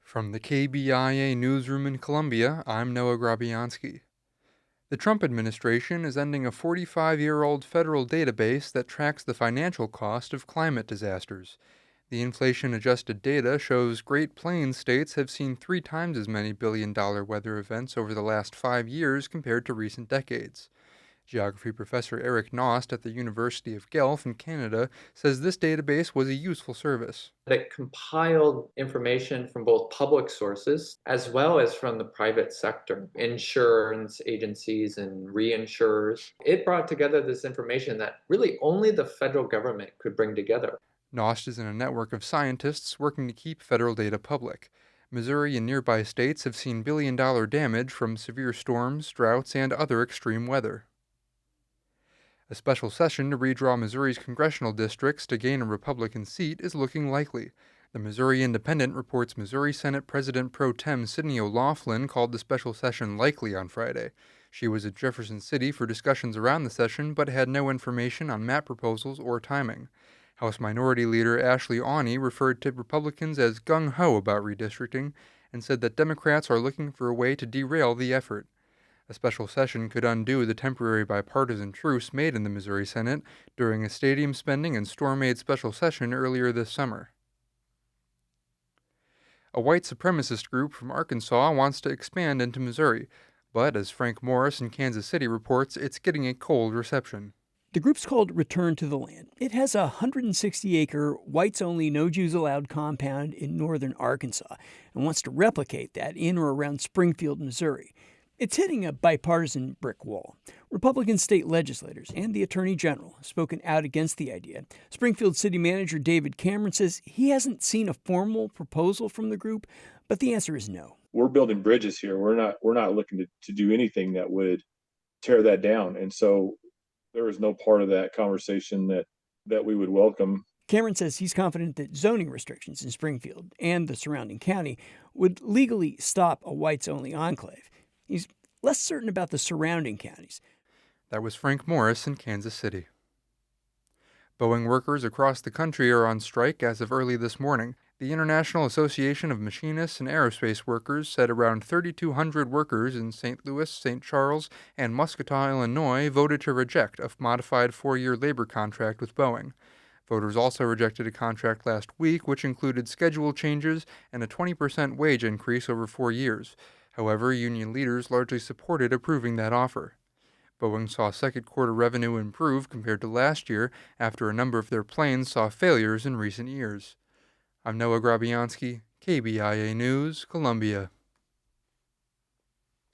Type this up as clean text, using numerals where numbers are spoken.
From the KBIA newsroom in Columbia, I'm Noah Grabianski. The Trump administration is ending a 45-year-old federal database that tracks the financial cost of climate disasters. The inflation-adjusted data shows Great Plains states have seen 3 times as many billion-dollar weather events over the last 5 years compared to recent decades. Geography professor Eric Nost at the University of Guelph in Canada says this database was a useful service. That compiled information from both public sources as well as from the private sector, insurance agencies and reinsurers. It brought together this information that really only the federal government could bring together. Nost is in a network of scientists working to keep federal data public. Missouri and nearby states have seen billion-dollar damage from severe storms, droughts, and other extreme weather. A special session to redraw Missouri's congressional districts to gain a Republican seat is looking likely. The Missouri Independent reports Missouri Senate President pro tem Sidney O'Laughlin called the special session likely on Friday. She was at Jefferson City for discussions around the session, but had no information on map proposals or timing. House Minority Leader Ashley Awney referred to Republicans as gung-ho about redistricting and said that Democrats are looking for a way to derail the effort. A special session could undo the temporary bipartisan truce made in the Missouri Senate during a stadium spending and storm-aid special session earlier this summer. A white supremacist group from Arkansas wants to expand into Missouri, but as Frank Morris in Kansas City reports, it's getting a cold reception. The group's called Return to the Land. It has a 160-acre, whites-only, no-Jews-allowed compound in northern Arkansas and wants to replicate that in or around Springfield, Missouri. It's hitting a bipartisan brick wall. Republican state legislators and the Attorney General have spoken out against the idea. Springfield City Manager David Cameron says he hasn't seen a formal proposal from the group, but the answer is no. We're building bridges here. We're not looking to do anything that would tear that down. And so there is no part of that conversation that we would welcome. Cameron says he's confident that zoning restrictions in Springfield and the surrounding county would legally stop a whites-only enclave. He's less certain about the surrounding counties. That was Frank Morris in Kansas City. Boeing workers across the country are on strike as of early this morning. The International Association of Machinists and Aerospace Workers said around 3,200 workers in St. Louis, St. Charles, and Muscatine, Illinois voted to reject a modified 4-year labor contract with Boeing. Voters also rejected a contract last week which included schedule changes and a 20% wage increase over 4 years. However, union leaders largely supported approving that offer. Boeing saw second quarter revenue improve compared to last year after a number of their planes saw failures in recent years. I'm Noah Grabianski, KBIA News, Columbia.